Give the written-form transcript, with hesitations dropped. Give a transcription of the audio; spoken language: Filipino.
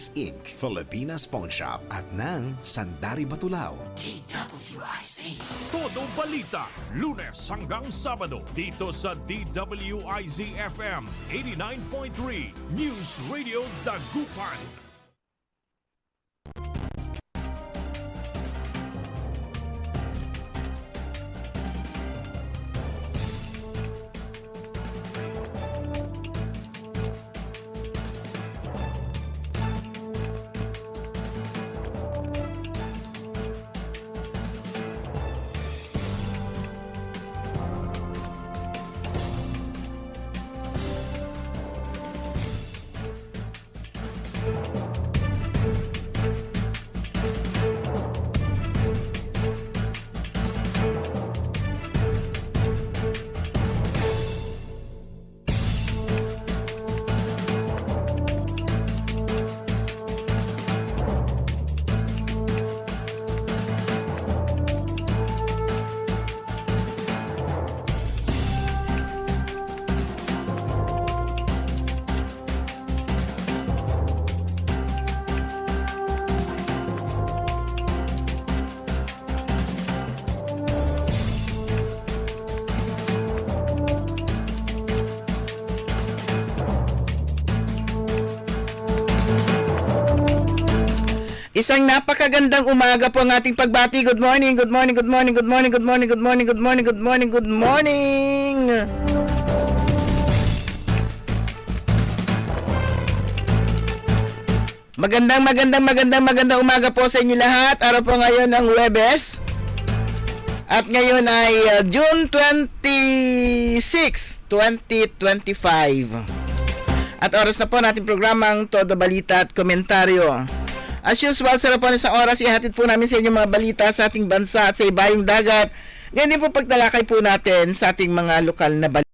Police Inc., Filipinas Pawn Shop at ng Sandari Batulao. Todo Balita, Lunes hanggang Sabado dito sa DWIZ-FM 89.3 News Radio Dagupan. Isang napakagandang umaga po ang ating pagbati. Good morning, good morning, good morning, good morning, good morning, good morning, good morning, good morning, good morning. Magandang umaga po sa inyo lahat. Araw po ngayon ng Huwebes. At ngayon ay June 26, 2025. At oras na po natin programang Todo Balita at Komentaryo. As usual, sa po isang oras, ihatid po namin sa inyo mga balita sa ating bansa at sa ibayong dagat. Ganyan din po pagtalakay po natin sa ating mga lokal na balita.